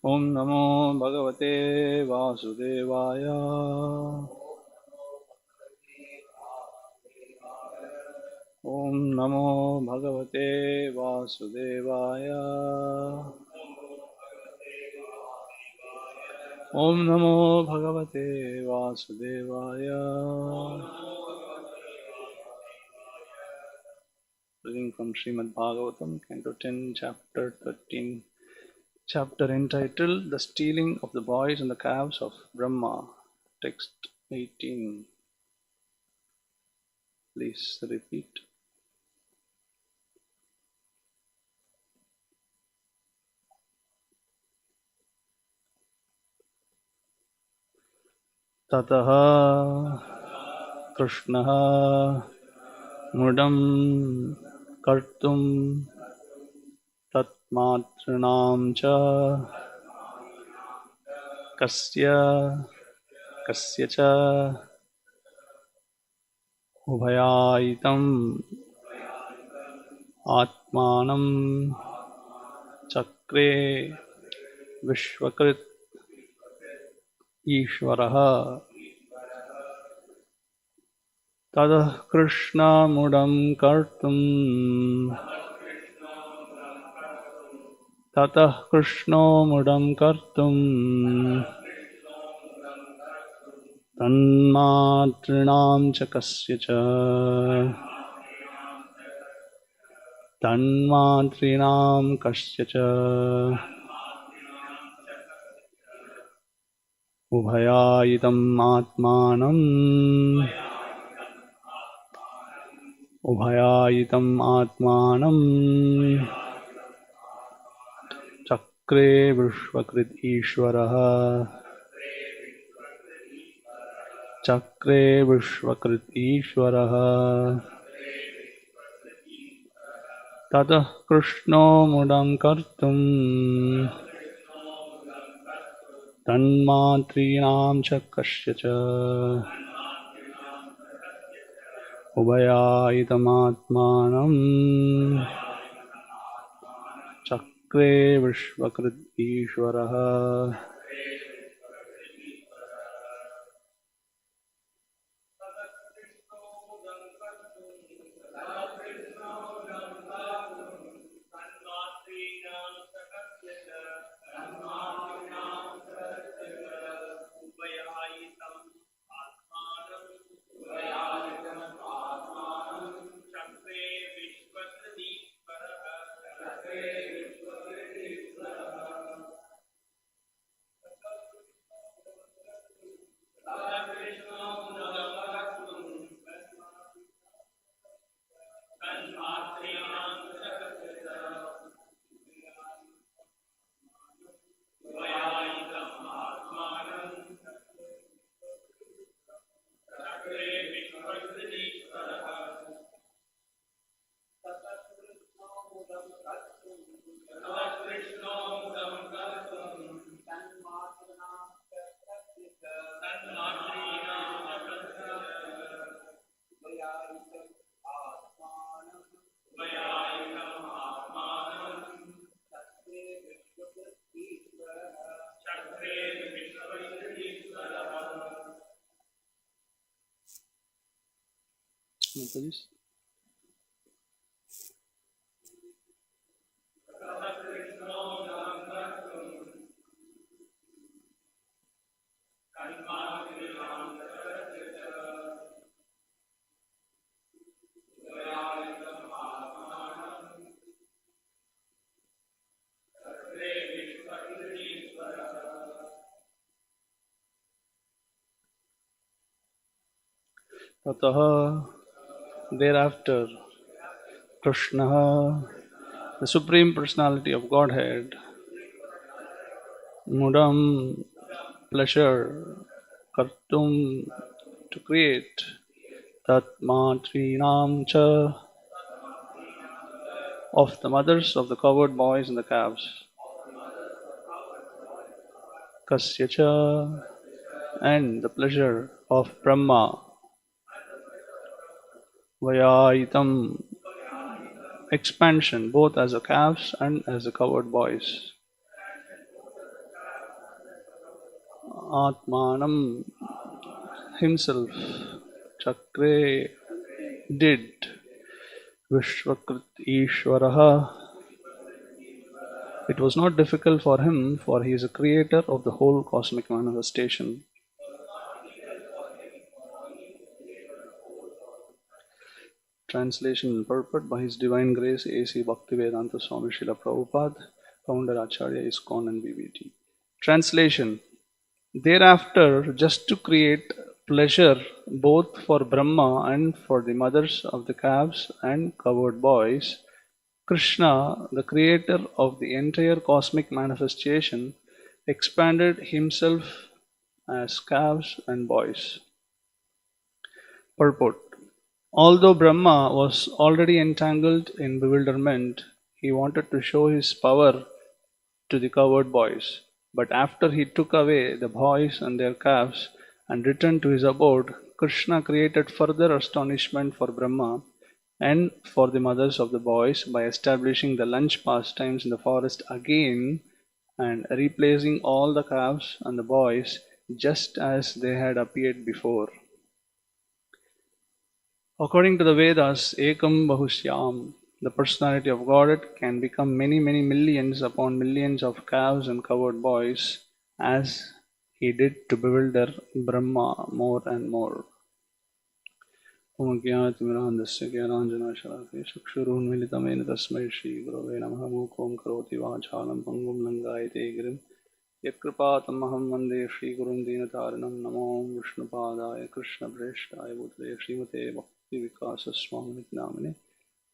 Om Namo Bhagavate Vasudevaya. Om Namo Bhagavate Vasudevaya. Om Namo Bhagavate Vasudevaya. Reading from Srimad Bhagavatam, Canto 10, Chapter 13, chapter entitled The Stealing of the Boys and the Calves of Brahma. Text 18. Please repeat. Tataha Krishnaha Mudam Kartum Tatmatrinam cha Kasya cha Ubhayaitam Atmanam Chakre Vishwakrit Ishvaraha Tadah Krishna Mudam Kartum Tatah Krishno Mudam Kartum Tanmatrinam cha kasya cha Tanmatrinam kasya cha Ubhayaitam Atmanam Ubhayaitam Atmanam Chakre Vishwakrit Ishvaraha Chakre Vishwakrit Ishvaraha Tatah Krishno Mudam Kartum Tanmatrinam cha kasya cha Ubhayaitam Atmanam Chakre Vishwakrit Ishvaraha. Please. Tataha, thereafter, Krishna, the Supreme Personality of Godhead, Mudam, pleasure, Kartum, to create, Tatmatrinam cha, of the mothers of the covered boys and the calves, Kasya cha, and the pleasure of Brahma, Vayaitam, expansion both as a calves and as a covered boys. Atmanam himself, Chakre did, Vishwakrit Ishwaraha. It was not difficult for him, for he is a creator of the whole cosmic manifestation. Translation and purport by His Divine Grace A.C. Bhaktivedanta Swami Srila Prabhupada, Founder Acharya ISKCON and BBT. Translation. Thereafter, just to create pleasure both for Brahma and for the mothers of the calves and covered boys, Krishna, the creator of the entire cosmic manifestation, expanded himself as calves and boys. Purport. Although Brahma was already entangled in bewilderment, he wanted to show his power to the covered boys. But after he took away the boys and their calves and returned to his abode, Krishna created further astonishment for Brahma and for the mothers of the boys by establishing the lunch pastimes in the forest again and replacing all the calves and the boys just as they had appeared before. According to the Vedas, Ekam Bahusyam, the personality of Godhead can become many, many millions upon millions of calves and covered boys, as he did to bewilder Brahma more and more. Om Jnanatimirandasya Jnananjanashalakai Chakshurunmilitamena Tasmai Shri Gurave Namaha Mukom Karoti Vachalam Pangum Langayate Girim Yatkripatamaham Vande Shri Gurum Dinataranam Namo Vishnupadaya Krishna Preshtaya Bhutale Srimate Bhakti Vikasa Swami Namine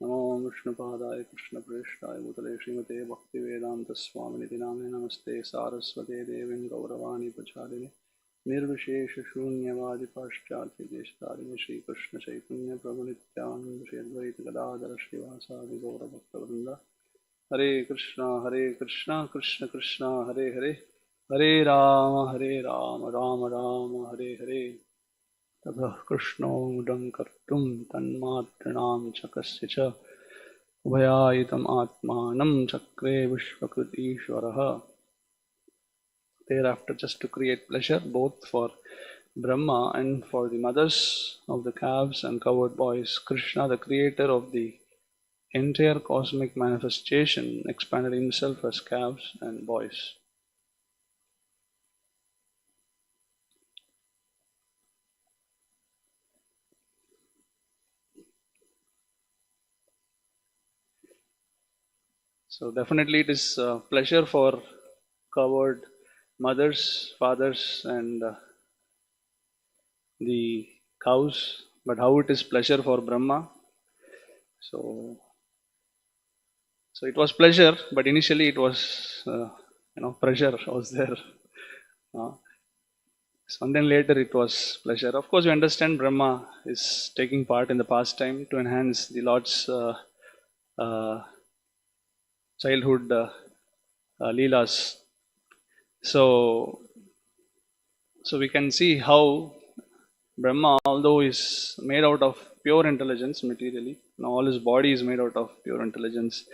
Namo Vishnupadaya Krishna Preshtaya Bhutale Srimate Bhakti Vedanta Swami Namine Namaste Saraswate Devin Gauravani Pacharine Nirvishesha Shunyavadi Paschati Deshtarine Shri Krishna Chaitanya Prabhu Nityananda Shri Advaita Gadadhara Srivasadi Gaura Bhakta Hare Krishna, Krishna Krishna, Hare Hare, Hare Rama, Rama Rama, Hare Hare. Tada Krishna Mudam Kartum Tanmatrinam Chakasya Cha Ubhayayitam Atmanam Chakre Vishwakrit Ishwaraha. Thereafter, just to create pleasure both for Brahma and for the mothers of the calves and covered boys, Krishna, the creator of the entire cosmic manifestation, expanded himself as calves and boys. So definitely it is pleasure for covered mothers, fathers and the cows, but how it is pleasure for Brahma? So it was pleasure, but initially it was pressure was there. And then later it was pleasure. Of course, we understand Brahma is taking part in the pastime to enhance the Lord's childhood leelas. So we can see how Brahma, although is made out of pure intelligence materially, all his body is made out of pure intelligence,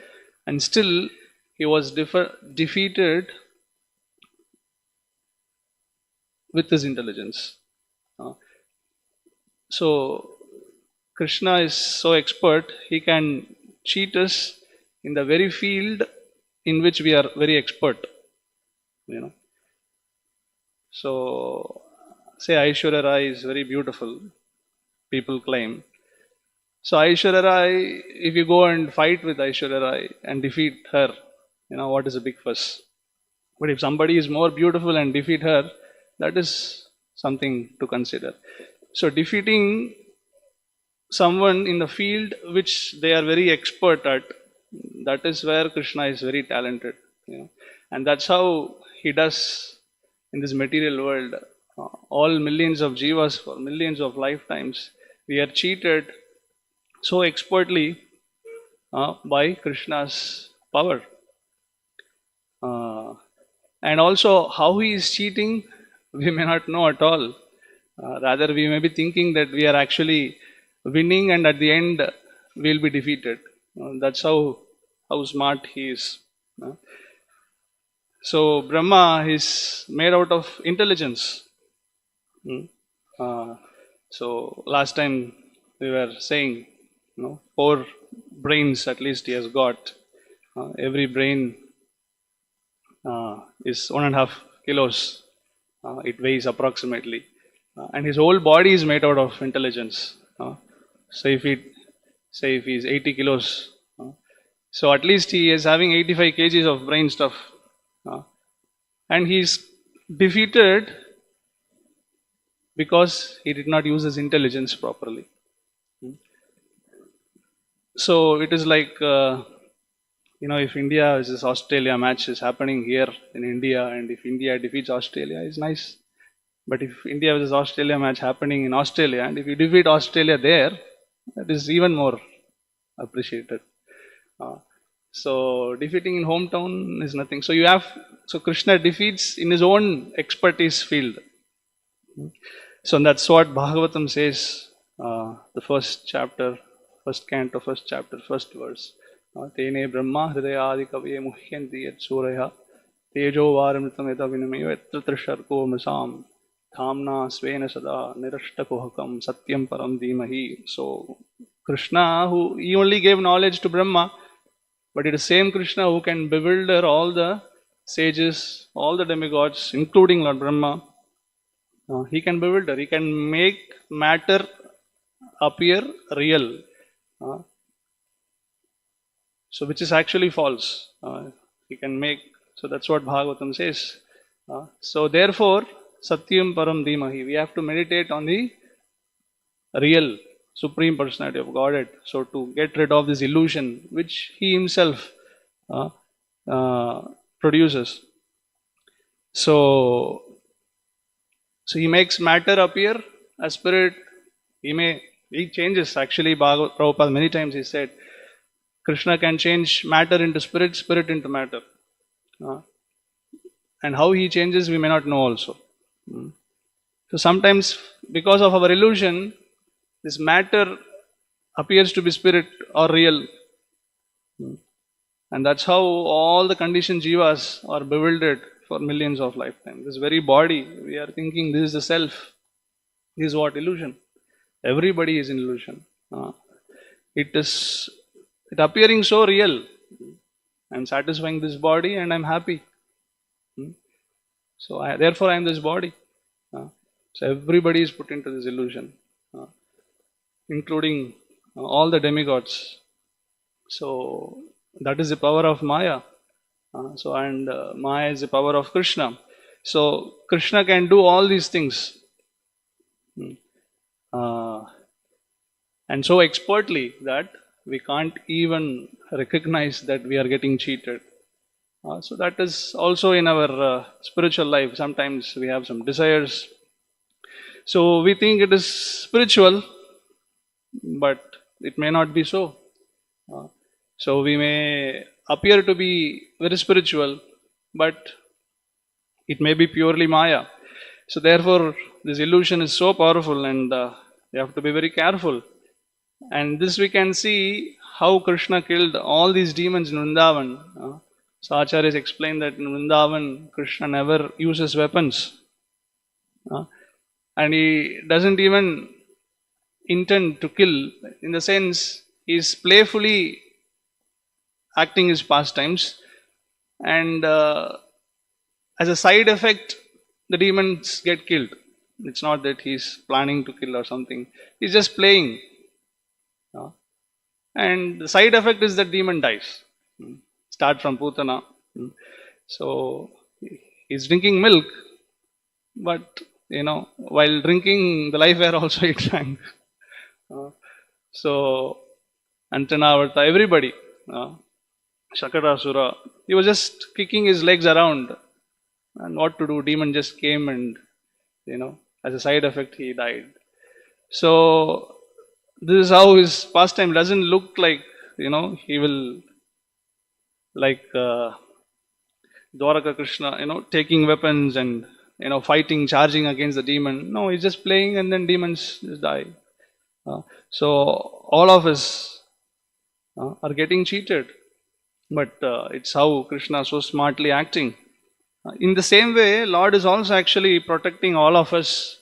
and still he was defeated with his intelligence. So Krishna is so expert, he can cheat us in the very field in which we are very expert. So say Aishwarya Rai is very beautiful, people claim. So Aishwarya Rai, if you go and fight with Aishwarya Rai and defeat her, what is a big fuss? But if somebody is more beautiful and defeat her, that is something to consider. So defeating someone in the field which they are very expert at, that is where Krishna is very talented. And that's how he does in this material world. All millions of jivas for millions of lifetimes, we are cheated so expertly by Krishna's power. And also how he is cheating, we may not know at all. Rather, we may be thinking that we are actually winning and at the end we will be defeated. That's how smart he is. So Brahma is made out of intelligence. Hmm. So last time we were saying, 4 brains at least he has got. Every brain is 1.5 kilos. It weighs approximately, and his whole body is made out of intelligence. So if he's 80 kilos, so at least he is having 85 kgs of brain stuff, and he's defeated because he did not use his intelligence properly. So it is like, if India versus Australia match is happening here in India, and if India defeats Australia, it's nice. But if India versus Australia match happening in Australia, and if you defeat Australia there, that is even more appreciated. So defeating in hometown is nothing. So Krishna defeats in his own expertise field. So that's what Bhagavatam says, the first chapter, first canto, first chapter, first verse. Tene Brahma Hridayadi Kaviye Muhyanti Yat Suraya Tejo Varamritam Yata Vinamaya Yatra Masam Thamna Svena Sada Nirashtakuhakam Satyam Param Dhimahi. So Krishna, he only gave knowledge to Brahma, but it is same Krishna who can bewilder all the sages, all the demigods, including Lord Brahma. He can bewilder, he can make matter appear real. So which is actually false. He can make, so that's what Bhagavatam says. So therefore, Satyam Param Dhimahi, we have to meditate on the real Supreme Personality of Godhead. So to get rid of this illusion which he himself produces. So he makes matter appear as spirit. He changes. Actually, Prabhupada many times he said, Krishna can change matter into spirit, spirit into matter. And how he changes, we may not know also. So sometimes, because of our illusion, this matter appears to be spirit or real. And that's how all the conditioned jivas are bewildered for millions of lifetimes. This very body, we are thinking this is the self. This is what? Illusion. Everybody is in illusion. It appearing so real. I'm satisfying this body and I'm happy. So therefore I am this body. So everybody is put into this illusion, including all the demigods. So that is the power of Maya. Maya is the power of Krishna. So Krishna can do all these things, and so expertly that we can't even recognize that we are getting cheated. So that is also in our spiritual life. Sometimes we have some desires. So we think it is spiritual, but it may not be so. So we may appear to be very spiritual, but it may be purely Maya. So therefore, this illusion is so powerful, and we have to be very careful. And this we can see how Krishna killed all these demons in Vrindavan. So Acharyas explained that in Vrindavan, Krishna never uses weapons. And he doesn't even intend to kill. In the sense, he is playfully acting his pastimes, and as a side effect, the demons get killed. It's not that he's planning to kill or something. He's just playing. And the side effect is that demon dies. Start from Putana. So he's drinking milk, but while drinking the life air also he drank. So Antanavarta, everybody, Shakatasura, he was just kicking his legs around, and what to do? Demon just came, and as a side effect he died. So this is how his pastime doesn't look like. He will like Dwaraka Krishna, taking weapons and fighting, charging against the demon. No, he's just playing, and then demons just die. So all of us are getting cheated, but it's how Krishna is so smartly acting. In the same way, Lord is also actually protecting all of us,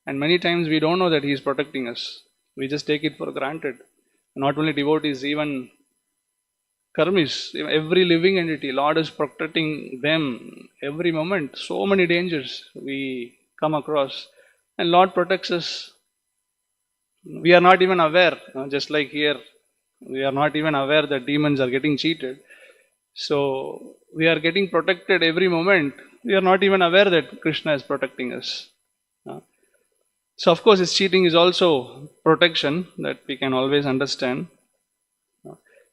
and many times we don't know that He is protecting us. We just take it for granted. Not only devotees, even karmis, every living entity, Lord is protecting them every moment. So many dangers we come across, and Lord protects us. We are not even aware, just like here, we are not even aware that demons are getting cheated. So we are getting protected every moment. We are not even aware that Krishna is protecting us. So of course, his cheating is also protection that we can always understand.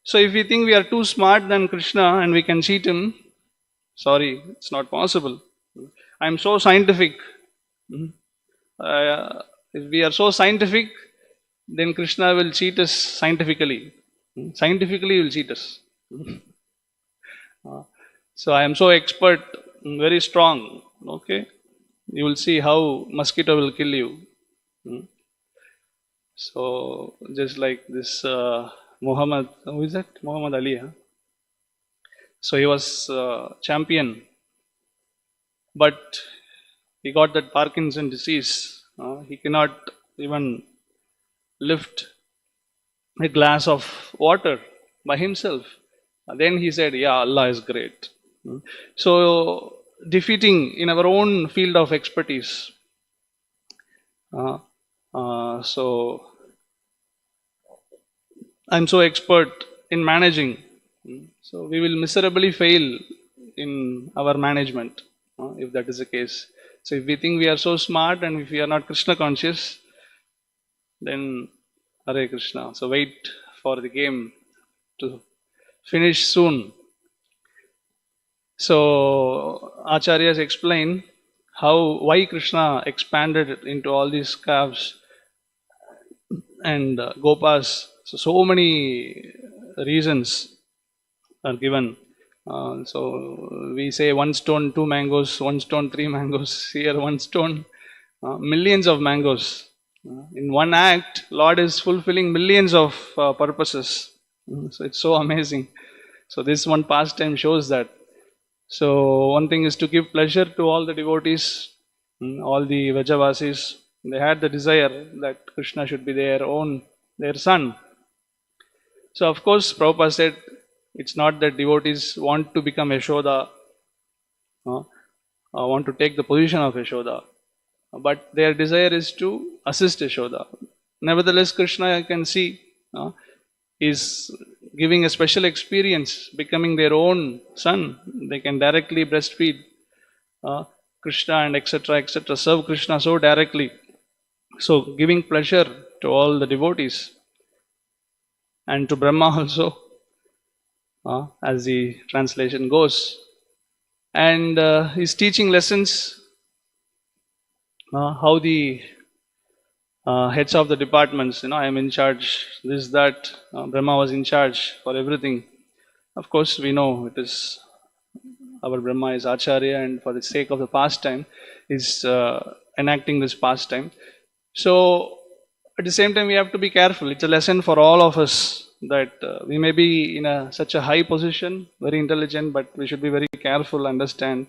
So if we think we are too smart than Krishna and we can cheat him, sorry, it's not possible. I am so scientific. If we are so scientific, then Krishna will cheat us scientifically. Scientifically, he will cheat us. So I am so expert, very strong. Okay, you will see how mosquito will kill you. So just like this Muhammad, who is that? Muhammad Ali. Huh? So he was champion, but he got that Parkinson disease. He cannot even lift a glass of water by himself. Then he said, "Yeah, Allah is great." So defeating in our own field of expertise. So I'm so expert in managing. So we will miserably fail in our management if that is the case. So if we think we are so smart and if we are not Krishna conscious, then Hare Krishna. So wait for the game to finish soon. So Acharyas explain why Krishna expanded into all these calves and gopas. So many reasons are given. So we say one stone, two mangoes, one stone, three mangoes. Here, one stone, millions of mangoes. In one act, Lord is fulfilling millions of purposes. So it's so amazing. So this one pastime shows that. So one thing is to give pleasure to all the devotees, all the Vrajavasis. They had the desire that Krishna should be their son. So of course, Prabhupada said, it's not that devotees want to become Yashoda, want to take the position of Yashoda, but their desire is to assist Yashoda. Nevertheless, Krishna, you can see, is giving a special experience, becoming their own son. They can directly breastfeed Krishna and etc., serve Krishna so directly. So giving pleasure to all the devotees and to Brahma also, as the translation goes. And he's teaching lessons, how the heads of the departments, I am in charge, this, that, Brahma was in charge for everything. Of course, we know it is our Brahma is Acharya, and for the sake of the pastime, is enacting this pastime. So, at the same time, we have to be careful. It's a lesson for all of us that we may be in such a high position, very intelligent, but we should be very careful, understand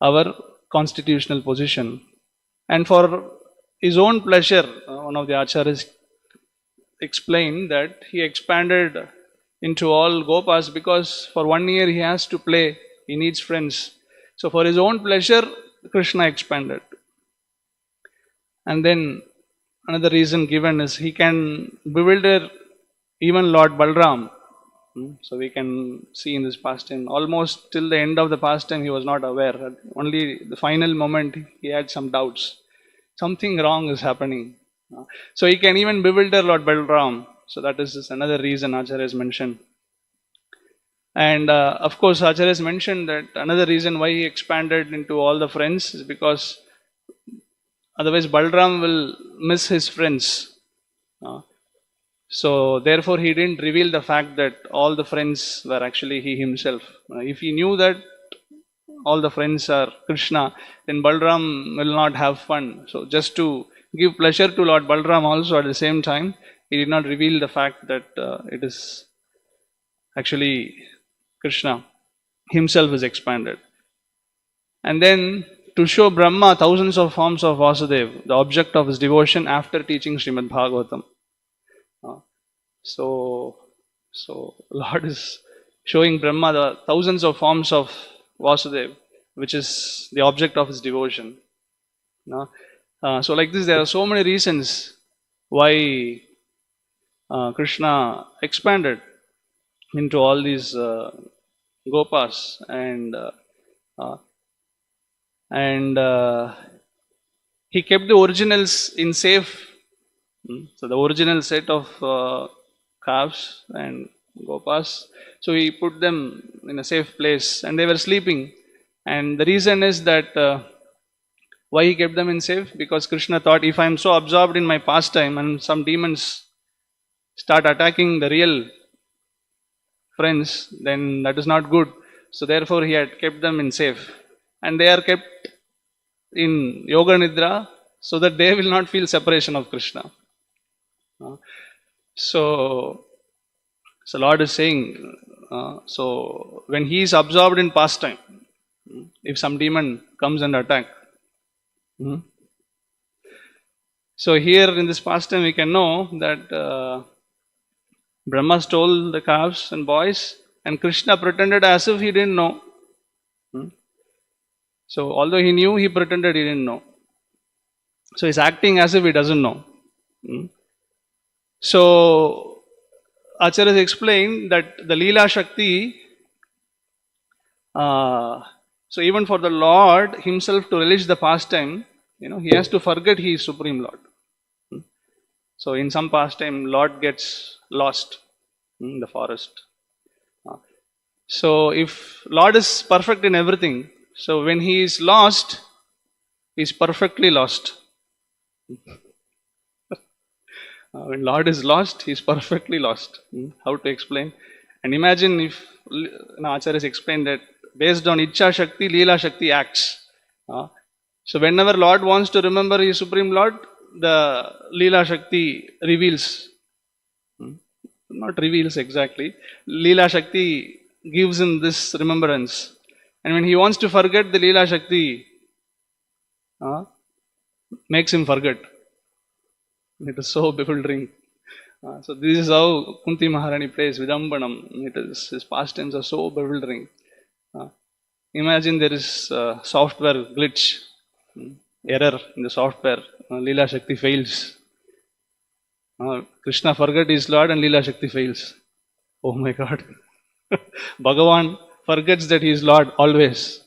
our constitutional position. And for his own pleasure, one of the acharyas explained that he expanded into all gopas because for 1 year he has to play, he needs friends. So for his own pleasure, Krishna expanded. And then another reason given is he can bewilder even Lord Balram. So we can see in this pastime, almost till the end of the pastime he was not aware. Only the final moment he had some doubts. Something wrong is happening. So he can even bewilder Lord Balram. So that is another reason Acharya has mentioned. And of course Acharya has mentioned that another reason why he expanded into all the friends is because otherwise Balram will miss his friends. So therefore he didn't reveal the fact that all the friends were actually he himself. If he knew that all the friends are Krishna, then Balram will not have fun. So just to give pleasure to Lord Balram also at the same time, he did not reveal the fact that it is actually Krishna himself is expanded. And then to show Brahma thousands of forms of Vasudev, the object of his devotion after teaching Srimad Bhagavatam. Uh, so, so Lord is showing Brahma the thousands of forms of Vasudev, which is the object of his devotion. So like this, there are so many reasons why Krishna expanded into all these gopas uh, and he kept the originals in safe. So the original set of calves and gopas, so he put them in a safe place and they were sleeping. And the reason is that why he kept them in safe? Because Krishna thought, if I am so absorbed in my pastime and some demons start attacking the real friends, then that is not good. So therefore he had kept them in safe. And they are kept in Yoga Nidra so that they will not feel separation of Krishna. So Lord is saying, so when he is absorbed in pastime, if some demon comes and attack, so here in this pastime we can know that Brahma stole the calves and boys, and Krishna pretended as if he didn't know. So although he knew, he pretended he didn't know. So he's acting as if he doesn't know. So Acharya explained that the Leela Shakti, so even for the Lord himself to relish the pastime, he has to forget he is Supreme Lord. So in some pastime, Lord gets lost in the forest. So if Lord is perfect in everything, so when he is lost, he is perfectly lost. When Lord is lost, he is perfectly lost. How to explain? And imagine if Acharya explained that based on Ichcha Shakti, Leela Shakti acts. So whenever Lord wants to remember his Supreme Lord, the Leela Shakti reveals. Not reveals exactly. Leela Shakti gives him this remembrance. And when he wants to forget, the Leela Shakti makes him forget. It is so bewildering. So this is how Kunti Maharani plays Vidambanam. His pastimes are so bewildering. Imagine there is a software glitch, error in the software. Leela Shakti fails. Krishna forget his Lord and Leela Shakti fails. Oh my God. Bhagavan forgets that he is Lord always.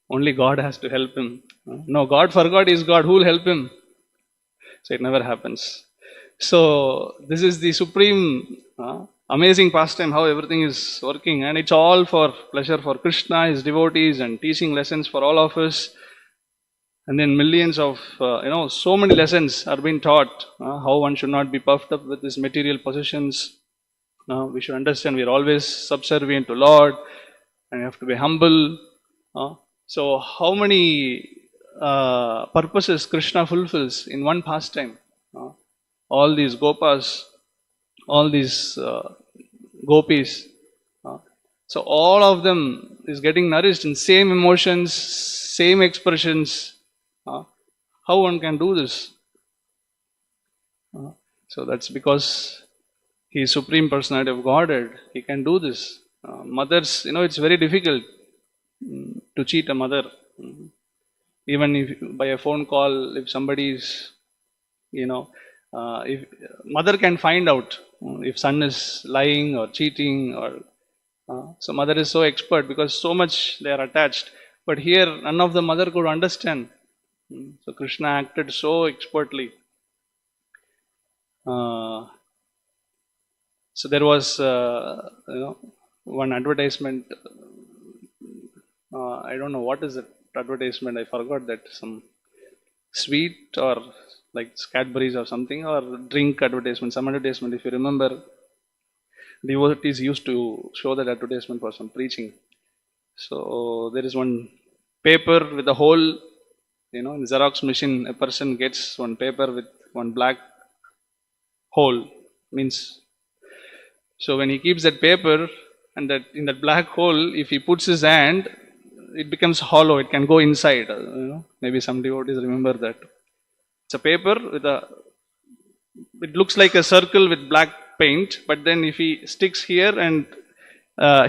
Only God has to help him. No, God forgot he is God. Who will help him? So it never happens. So this is the supreme amazing pastime, how everything is working, and it's all for pleasure for Krishna, his devotees, and teaching lessons for all of us. And then millions of, so many lessons are being taught, how one should not be puffed up with his material possessions. We should understand we are always subservient to Lord and we have to be humble. So how many purposes Krishna fulfills in one pastime? All these gopas, all these gopis. So all of them is getting nourished in same emotions, same expressions. How one can do this? So that's because he is Supreme Personality of Godhead. He can do this. Mothers, it's very difficult to cheat a mother. Even if by a phone call, if somebody is, if mother can find out if son is lying or cheating or so mother is so expert because so much they are attached. But here none of the mother could understand. So Krishna acted so expertly. So there was one advertisement. I don't know what is that advertisement. I forgot that some sweet or like Cadbury's or something, or drink advertisement. Some advertisement, if you remember, devotees used to show that advertisement for some preaching. So there is one paper with a hole. In Xerox machine, a person gets one paper with one black hole. Means, so when he keeps that paper and that in that black hole, if he puts his hand, it becomes hollow. It can go inside. Maybe some devotees remember that. It's a paper with a. It looks like a circle with black paint, but then if he sticks here and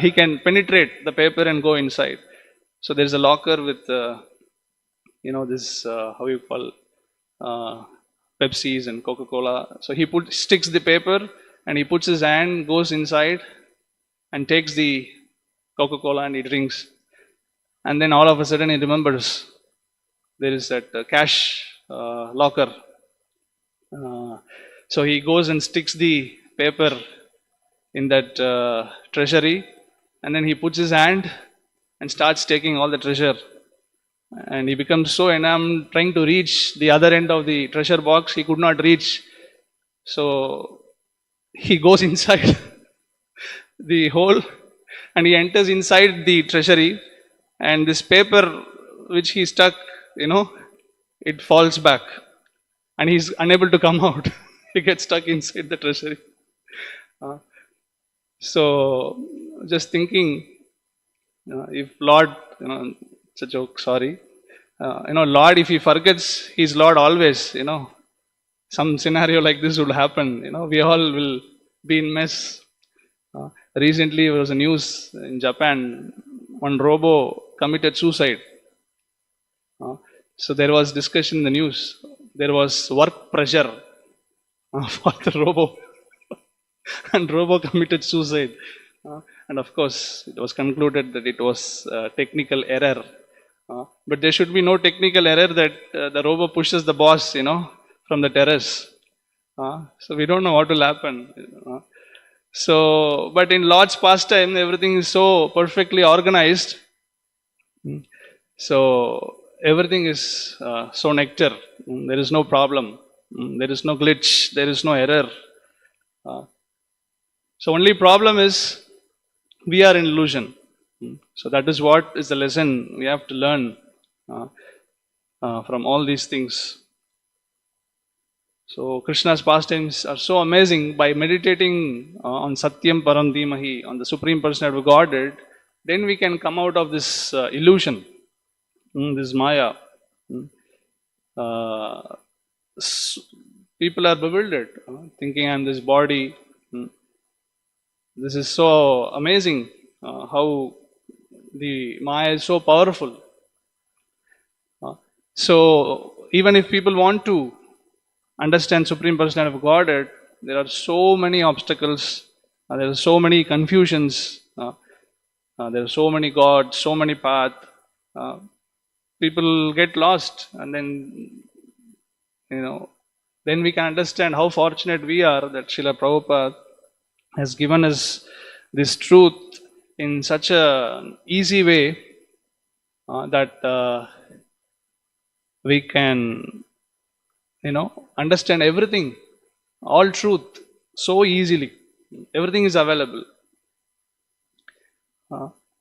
he can penetrate the paper and go inside. So there's a locker with this how you call Pepsis and Coca-Cola. So he sticks the paper and he puts his hand, goes inside and takes the Coca-Cola and he drinks. And then all of a sudden he remembers there is that cash locker. So he goes and sticks the paper in that treasury, and then he puts his hand and starts taking all the treasure. And he becomes so enamored, trying to reach the other end of the treasure box. He could not reach. So he goes inside the hole and he enters inside the treasury. And this paper which he stuck, it falls back. And he's unable to come out. He gets stuck inside the treasury. So just thinking, if Lord, it's a joke, sorry. Lord, if he forgets, he's Lord always, some scenario like this will happen. We all will be in mess. Recently, there was a news in Japan, one robo committed suicide. So there was discussion in the news. There was work pressure for the robo. And robo committed suicide. And of course, it was concluded that it was technical error. But there should be no technical error that the robo pushes the boss, from the terrace. So we don't know what will happen. But in Lord's pastime, everything is so perfectly organized. So everything is so nectar. There is no problem. There is no glitch. There is no error. So only problem is we are in illusion. So that is what is the lesson we have to learn from all these things. So Krishna's pastimes are so amazing. By meditating on Satyam Param Dhimahi, on the Supreme Personality of Godhead, then we can come out of this illusion, this Maya. People are bewildered, thinking I am this body. This is so amazing how the Maya is so powerful. So even if people want to understand Supreme Personality of Godhead, there are so many obstacles, there are so many confusions, there are so many gods, so many paths. People get lost, and then then we can understand how fortunate we are that Srila Prabhupada has given us this truth in such an easy way that we can, understand everything, all truth so easily. Everything is available.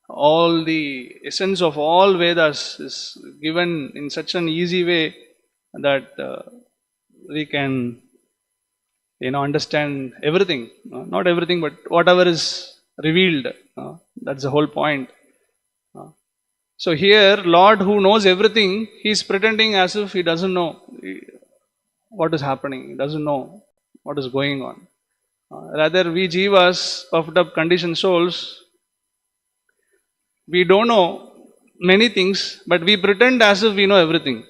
All the essence of all Vedas is given in such an easy way that we can, understand everything. Not everything, but whatever is revealed. That's the whole point. So here, Lord who knows everything, he is pretending as if he doesn't know what is happening. He doesn't know what is going on. Rather, we jivas, puffed up conditioned souls, we don't know many things, but we pretend as if we know everything.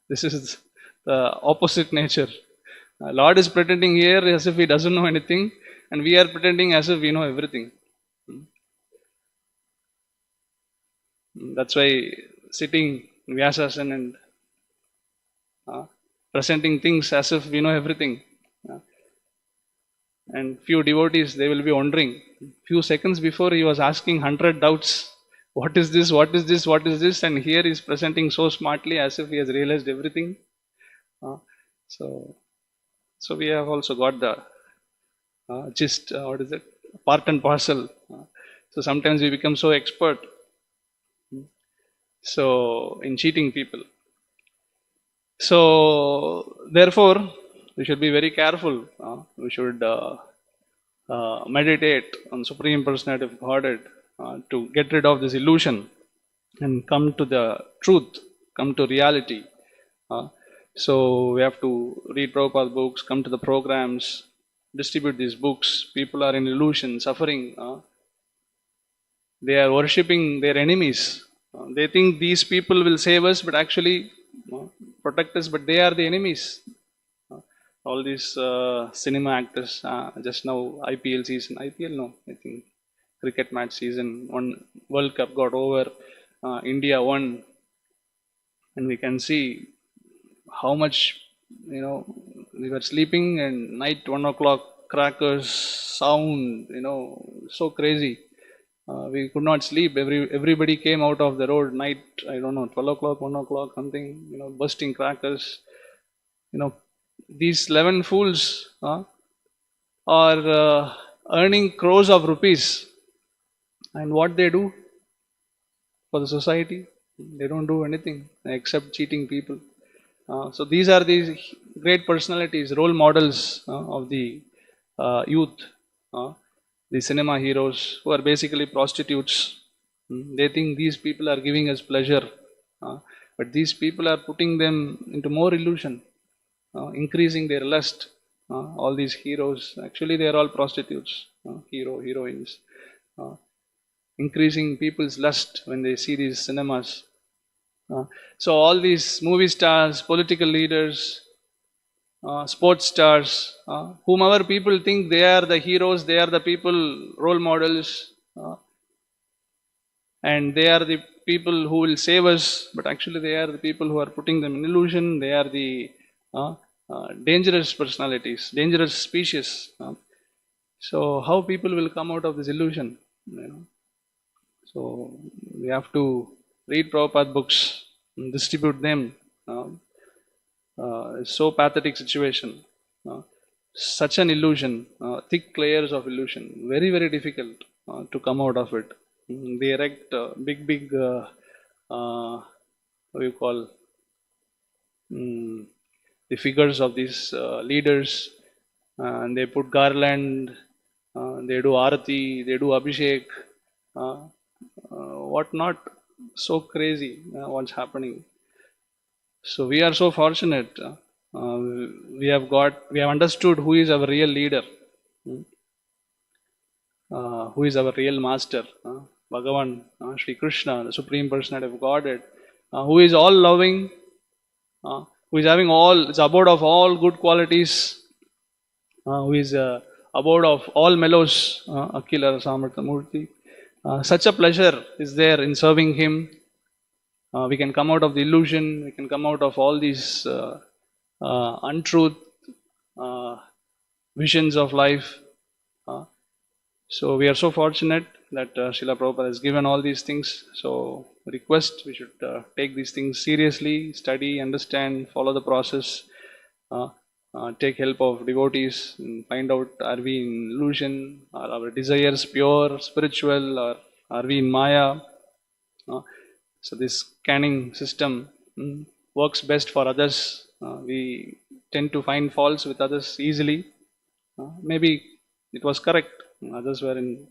This is the opposite nature. Lord is pretending here as if he doesn't know anything, and we are pretending as if we know everything. That's why sitting in Vyasasana and presenting things as if we know everything. And few devotees, they will be wondering. Few seconds before he was asking 100 doubts. What is this? What is this? What is this? And here he is presenting so smartly as if he has realized everything. So we have also got the gist, part and parcel. So sometimes we become so expert. So in cheating people. So therefore, we should be very careful. We should meditate on Supreme Personality of Godhead. to get rid of this illusion and come to the truth, come to reality. So we have to read Prabhupada books, come to the programs, distribute these books. People are in illusion, suffering. They are worshipping their enemies. They think these people will save us, but actually protect us, but they are the enemies. All these cinema actors, just now IPL season, IPL no, I think cricket match season, one World Cup got over, India won, and we can see how much, we were sleeping and night 1 o'clock crackers sound, so crazy. We could not sleep. Everybody came out of the road night. I don't know, 12 o'clock, 1 o'clock, something. Bursting crackers. These 11 fools are earning crores of rupees, and what they do for the society, they don't do anything except cheating people. So these are these great personalities, role models of the youth. The cinema heroes who are basically prostitutes. They think these people are giving us pleasure, but these people are putting them into more illusion, increasing their lust. All these heroes, actually, they are all prostitutes, heroines, increasing people's lust when they see these cinemas. So all these movie stars, political leaders, sports stars, whomever people think they are the heroes, they are the people, role models, and they are the people who will save us, but actually they are the people who are putting them in illusion. They are the dangerous personalities, dangerous species. So how people will come out of this illusion? So we have to read Prabhupada books, distribute them. So pathetic situation, such an illusion, thick layers of illusion, very very difficult to come out of it. They erect big what do you call, the figures of these leaders, and they put garland, they do arati, they do abhishek, what not. So crazy what's happening. So we are so fortunate. We have understood who is our real leader, who is our real master, Bhagavan, Sri Krishna, the Supreme Personality of Godhead, who is all loving, who is having all, is abode of all good qualities, who is abode of all mellows, Akila Samartha Murti. Such a pleasure is there in serving him. We can come out of the illusion, we can come out of all these untruth, visions of life. So we are so fortunate that Srila Prabhupada has given all these things. So request, we should take these things seriously, study, understand, follow the process, take help of devotees, and find out, are we in illusion, are our desires pure, spiritual, or are we in Maya? So this scanning system works best for others. We tend to find faults with others easily. Maybe it was correct. Others were in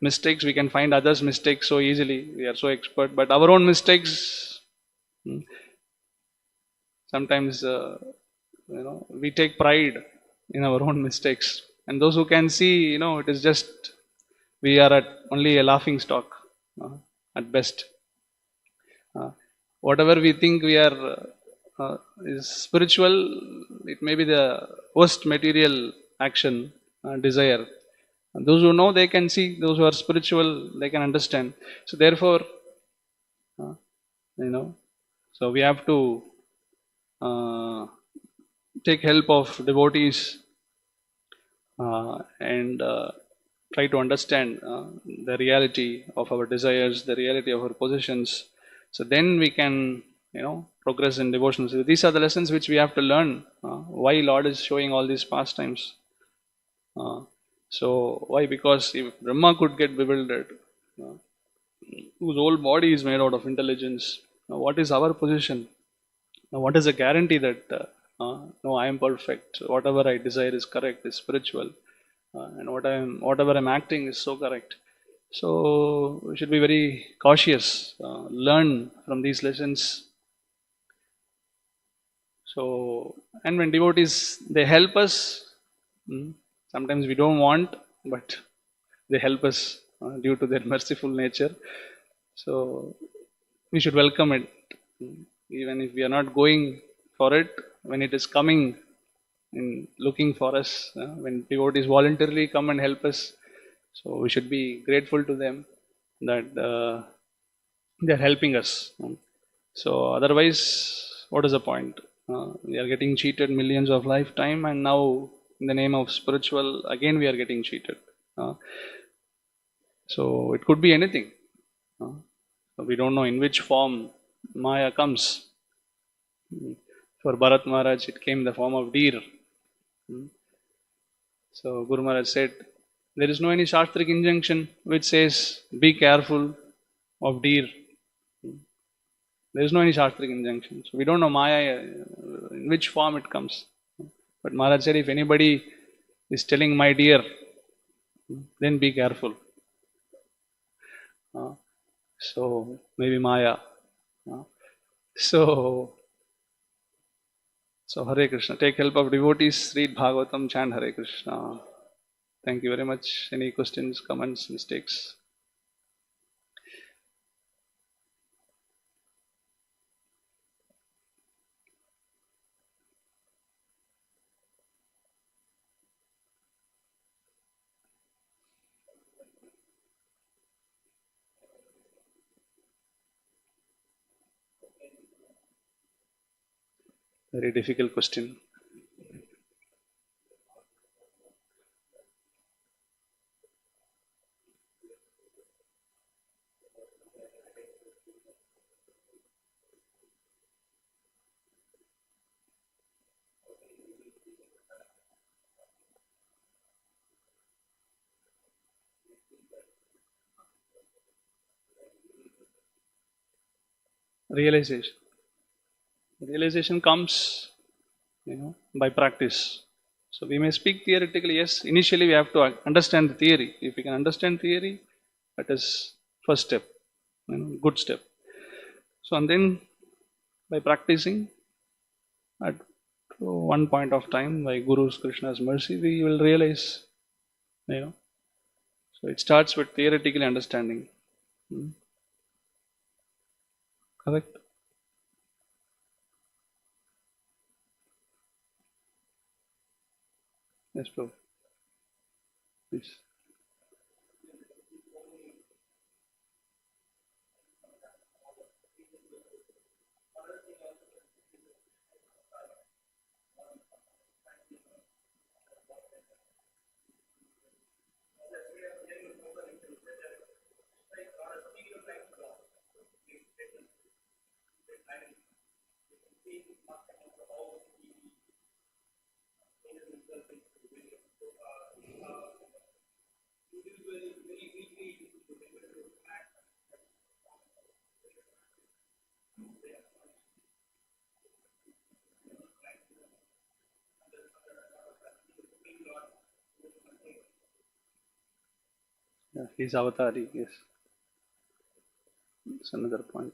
mistakes. We can find others' mistakes so easily. We are so expert. But our own mistakes, sometimes we take pride in our own mistakes. And those who can see, it is just, we are at only a laughing stock at best. Whatever we think we are is spiritual, it may be the worst material action, desire. And those who know, they can see. Those who are spiritual, they can understand. So therefore, so we have to take help of devotees and try to understand the reality of our desires, the reality of our positions. So then we can, progress in devotion. So these are the lessons which we have to learn. Why Lord is showing all these pastimes. So why? Because if Brahma could get bewildered, whose whole body is made out of intelligence, what is our position? What is the guarantee that no, I am perfect. Whatever I desire is correct, is spiritual, and whatever I'm acting is so correct. So we should be very cautious, learn from these lessons. So, and when devotees, they help us, sometimes we don't want, but they help us due to their merciful nature. So we should welcome it, even if we are not going for it. When it is coming in looking for us, when devotees voluntarily come and help us, so we should be grateful to them that they are helping us. So otherwise, what is the point? We are getting cheated millions of lifetime, and now in the name of spiritual, again we are getting cheated. Uh, so it could be anything. Uh, so we don't know in which form Maya comes. For Bharat Maharaj, it came in the form of deer. So Guru Maharaj said, there is no any Shastric injunction which says, be careful of deer. There is no any Shastric injunction. So we don't know Maya, in which form it comes. But Maharaj said, if anybody is telling my dear, then be careful. Uh, so maybe Maya. Uh, so Hare Krishna. Take help of devotees, read Bhagavatam, chant Hare Krishna. Thank you very much. Any questions, comments, mistakes? Very difficult question. Realization. Realization comes, by practice. So we may speak theoretically. Yes, initially we have to understand the theory. If we can understand theory, that is first step, good step. So and then by practicing, at one point of time, by Guru's Krishna's mercy, we will realize. So it starts with theoretical understanding. Hmm. Correct. Yes, bro. Please. Yeah, he's avatari. Yes, it's another point.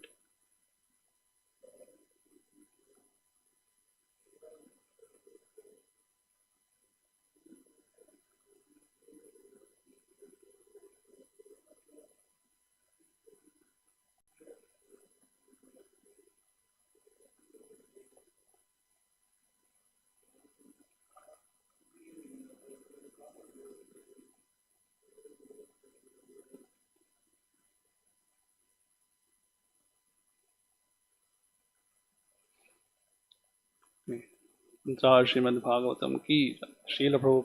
जय श्रीमद् भागवतम की, श्रील प्रभुपाद